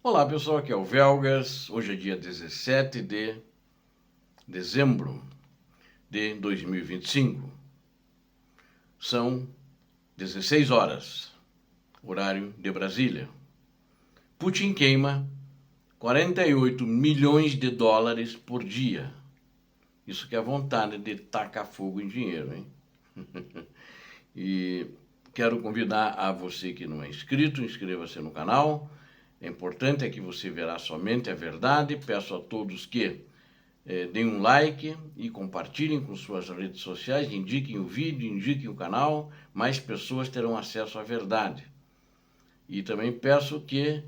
Olá pessoal, aqui é o Velgas. Hoje é dia 17 de dezembro de 2025. São 16 horas, horário de Brasília. Putin queima 48 milhões de dólares por dia. Isso que é vontade de tacar fogo em dinheiro, hein? E quero convidar a você que não é inscrito, inscreva-se no canal. É importante que você verá somente a verdade. Peço a todos que deem um like e compartilhem com suas redes sociais, indiquem o vídeo, indiquem o canal, mais pessoas terão acesso à verdade. E também peço que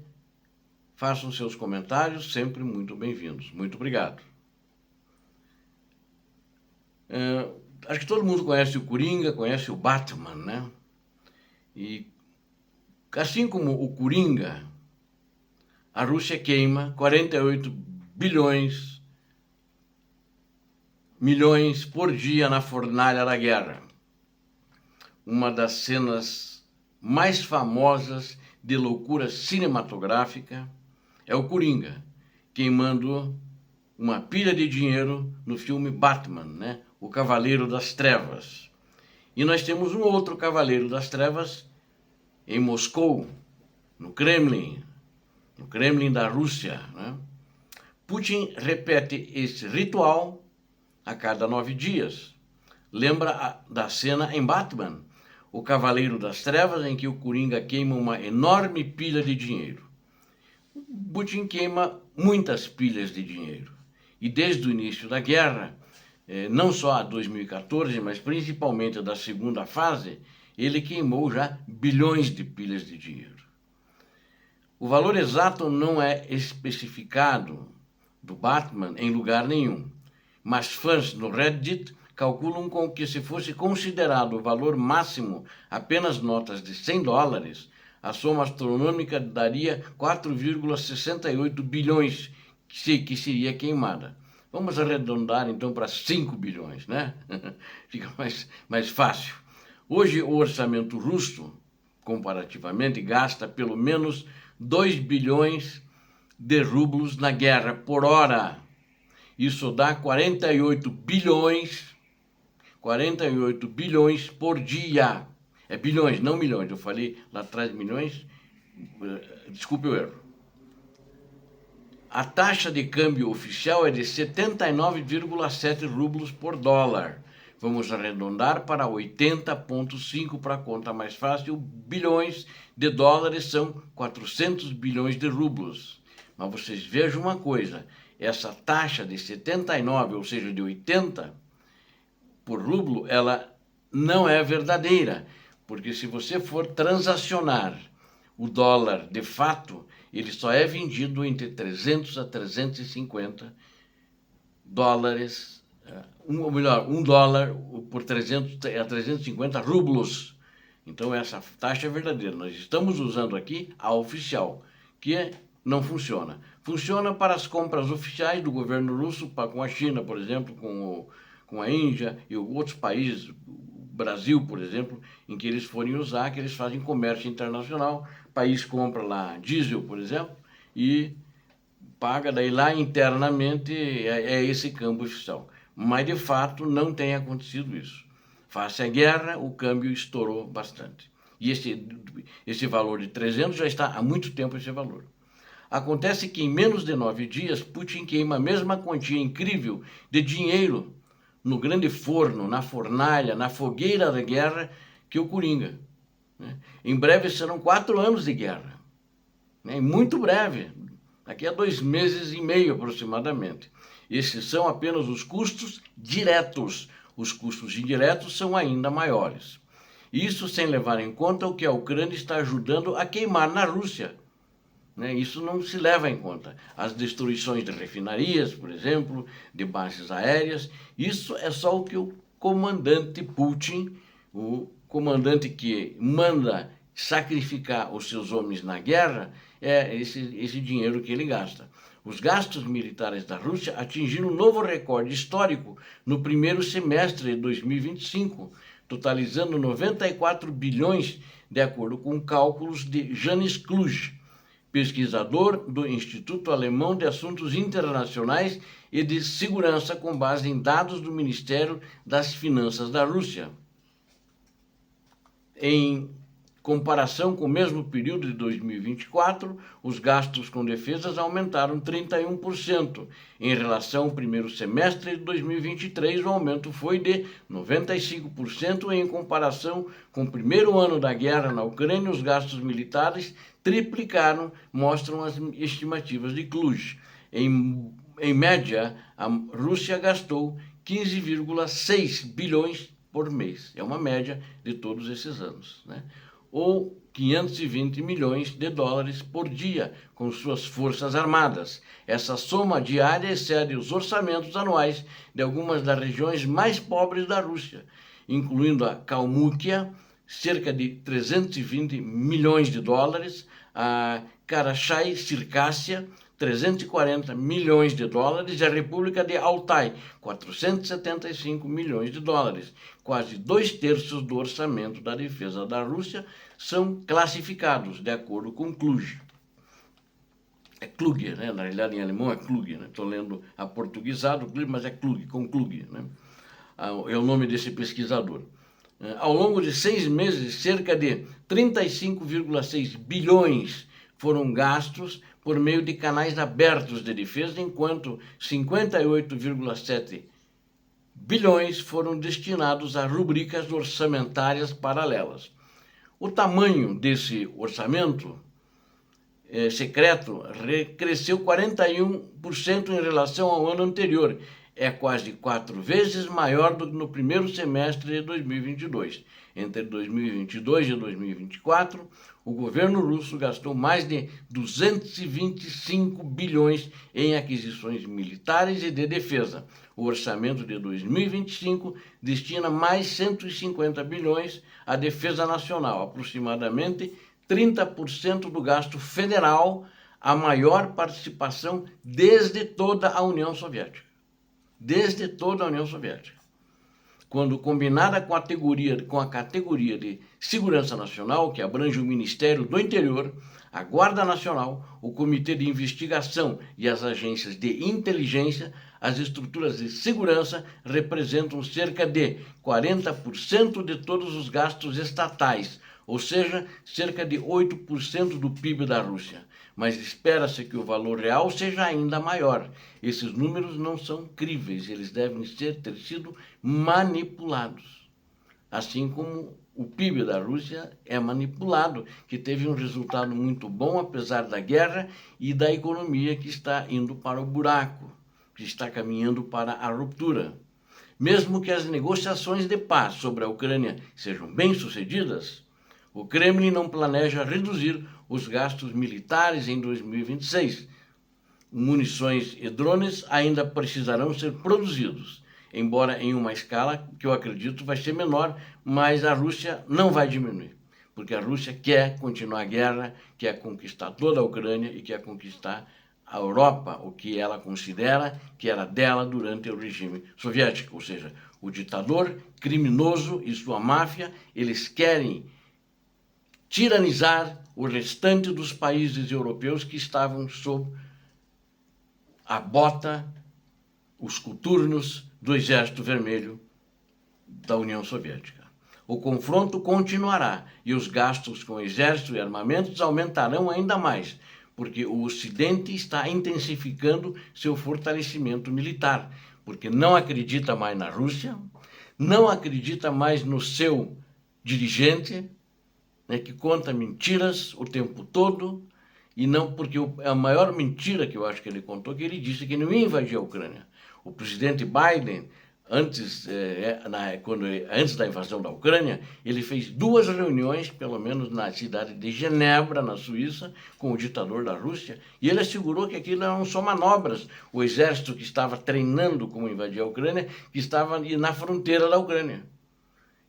façam seus comentários, sempre muito bem-vindos. Muito obrigado. Acho que todo mundo conhece o Coringa, conhece o Batman, né? E assim como o Coringa, a Rússia queima 48 milhões por dia na fornalha da guerra. Uma das cenas mais famosas de loucura cinematográfica é o Coringa, queimando uma pilha de dinheiro no filme Batman, né? O Cavaleiro das Trevas. E nós temos um outro Cavaleiro das Trevas em Moscou, no Kremlin da Rússia, né? Putin repete esse ritual a cada 9 dias. Lembra da cena em Batman, o Cavaleiro das Trevas, em que o Coringa queima uma enorme pilha de dinheiro. Putin queima muitas pilhas de dinheiro. E desde o início da guerra, não só a 2014, mas principalmente da segunda fase, ele queimou já bilhões de pilhas de dinheiro. O valor exato não é especificado do Batman em lugar nenhum, mas fãs no Reddit calculam com que, se fosse considerado o valor máximo apenas notas de $100, a soma astronômica daria 4,68 bilhões que seria queimada. Vamos arredondar então para 5 bilhões, né? Fica mais fácil. Hoje o orçamento russo, comparativamente, gasta pelo menos 2 bilhões de rublos na guerra por hora. Isso dá 48 bilhões por dia. É bilhões, não milhões. Eu falei lá atrás milhões, desculpe o erro. A taxa de câmbio oficial é de 79,7 rublos por dólar. Vamos arredondar para 80,5 para a conta mais fácil. Bilhões de dólares são 400 bilhões de rublos. Mas vocês vejam uma coisa, essa taxa de 79, ou seja, de 80 por rublo, ela não é verdadeira, porque se você for transacionar o dólar de fato, ele só é vendido entre 300 a 350 dólares, ou melhor, $1 por 300 a 350 rublos. Então essa taxa é verdadeira. Nós estamos usando aqui a oficial, que não funciona. Funciona para as compras oficiais do governo russo, com a China, por exemplo, com a Índia e outros países, o Brasil, por exemplo, em que eles forem usar, que eles fazem comércio internacional. O país compra lá diesel, por exemplo, e paga, daí lá internamente é esse câmbio oficial. Mas de fato não tem acontecido isso. Face à guerra, o câmbio estourou bastante. E esse valor de 300 já está há muito tempo esse valor. Acontece que em menos de 9 dias, Putin queima a mesma quantia incrível de dinheiro no grande forno, na fornalha, na fogueira da guerra, que o Coringa. Em breve serão 4 anos de guerra. Muito breve, daqui a 2 meses e meio aproximadamente. Esses são apenas os custos diretos. Os custos indiretos são ainda maiores. Isso sem levar em conta o que a Ucrânia está ajudando a queimar na Rússia. Isso não se leva em conta. As destruições de refinarias, por exemplo, de bases aéreas, isso é só o que o comandante Putin, o comandante que manda sacrificar os seus homens na guerra, é esse dinheiro que ele gasta. Os gastos militares da Rússia atingiram um novo recorde histórico no primeiro semestre de 2025, totalizando 94 bilhões, de acordo com cálculos de Janis Kluge, pesquisador do Instituto Alemão de Assuntos Internacionais e de Segurança, com base em dados do Ministério das Finanças da Rússia. Em comparação com o mesmo período de 2024, os gastos com defesas aumentaram 31%. Em relação ao primeiro semestre de 2023, o aumento foi de 95%. Em comparação com o primeiro ano da guerra na Ucrânia, os gastos militares triplicaram, mostram as estimativas de Cluj. Em média, a Rússia gastou 15,6 bilhões por mês. É uma média de todos esses anos, né? Ou 520 milhões de dólares por dia com suas forças armadas. Essa soma diária excede os orçamentos anuais de algumas das regiões mais pobres da Rússia, incluindo a Calmúquia, cerca de 320 milhões de dólares, a Karachay-Circássia, 340 milhões de dólares, e a República de Altai, 475 milhões de dólares. Quase 2/3 do orçamento da defesa da Rússia são classificados, de acordo com Cluj. É Klug, né? Na realidade, em alemão é Klug, né? Estou lendo aportuguesado, mas é Klug, com Klug, né? É o nome desse pesquisador. Ao longo de 6 meses, cerca de 35,6 bilhões foram gastos por meio de canais abertos de defesa, enquanto 58,7 bilhões foram destinados a rubricas orçamentárias paralelas. O tamanho desse orçamento secreto cresceu 41% em relação ao ano anterior. É quase 4 vezes maior do que no primeiro semestre de 2022. Entre 2022 e 2024, o governo russo gastou mais de 225 bilhões em aquisições militares e de defesa. O orçamento de 2025 destina mais 150 bilhões à defesa nacional, aproximadamente 30% do gasto federal, a maior participação desde toda a União Soviética. Desde toda a União Soviética. Quando combinada com a categoria de Segurança Nacional, que abrange o Ministério do Interior, a Guarda Nacional, o Comitê de Investigação e as agências de inteligência, as estruturas de segurança representam cerca de 40% de todos os gastos estatais, ou seja, cerca de 8% do PIB da Rússia. Mas espera-se que o valor real seja ainda maior. Esses números não são críveis, eles devem ter sido manipulados. Assim como o PIB da Rússia é manipulado, que teve um resultado muito bom, apesar da guerra e da economia que está indo para o buraco, que está caminhando para a ruptura. Mesmo que as negociações de paz sobre a Ucrânia sejam bem-sucedidas, o Kremlin não planeja reduzir os gastos militares em 2026. Munições e drones ainda precisarão ser produzidos, embora em uma escala que eu acredito vai ser menor, mas a Rússia não vai diminuir, porque a Rússia quer continuar a guerra, quer conquistar toda a Ucrânia e quer conquistar a Europa, o que ela considera que era dela durante o regime soviético, ou seja, o ditador criminoso e sua máfia, eles querem tiranizar o restante dos países europeus que estavam sob a bota, os coturnos do Exército Vermelho da União Soviética. O confronto continuará e os gastos com exército e armamentos aumentarão ainda mais, porque o Ocidente está intensificando seu fortalecimento militar, porque não acredita mais na Rússia, não acredita mais no seu dirigente, que conta mentiras o tempo todo, e não porque a maior mentira que eu acho que ele contou, que ele disse que não ia invadir a Ucrânia. O presidente Biden, antes da invasão da Ucrânia, ele fez 2 reuniões, pelo menos na cidade de Genebra, na Suíça, com o ditador da Rússia, e ele assegurou que aquilo eram só manobras. O exército que estava treinando como invadir a Ucrânia, que estava na fronteira da Ucrânia.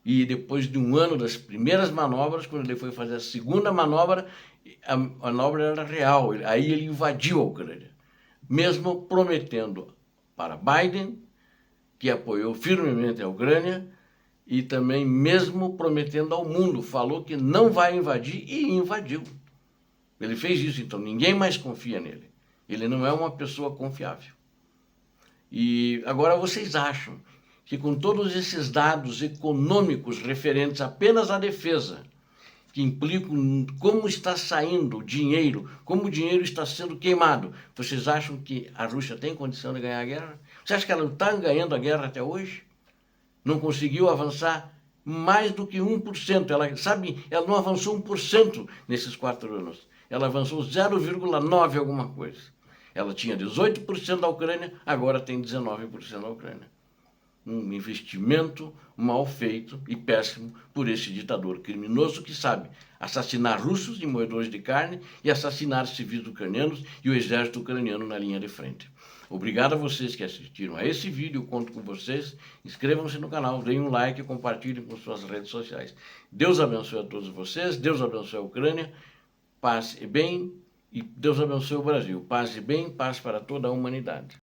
E depois de um ano das primeiras manobras, quando ele foi fazer a segunda manobra, a manobra era real. Aí ele invadiu a Ucrânia, mesmo prometendo para Biden, que apoiou firmemente a Ucrânia, e também mesmo prometendo ao mundo, falou que não vai invadir e invadiu. Ele fez isso, então ninguém mais confia nele. Ele não é uma pessoa confiável. E agora vocês acham que com todos esses dados econômicos referentes apenas à defesa, que implicam como está saindo o dinheiro, como o dinheiro está sendo queimado, vocês acham que a Rússia tem condição de ganhar a guerra? Você acha que ela está ganhando a guerra até hoje? Não conseguiu avançar mais do que 1%. Ela não avançou 1% nesses 4 anos. Ela avançou 0,9 alguma coisa. Ela tinha 18% da Ucrânia, agora tem 19% da Ucrânia. Um investimento mal feito e péssimo por esse ditador criminoso que sabe assassinar russos e moedores de carne e assassinar civis ucranianos e o exército ucraniano na linha de frente. Obrigado a vocês que assistiram a esse vídeo, eu conto com vocês. Inscrevam-se no canal, deem um like e compartilhem com suas redes sociais. Deus abençoe a todos vocês, Deus abençoe a Ucrânia, paz e bem, e Deus abençoe o Brasil. Paz e bem, paz para toda a humanidade.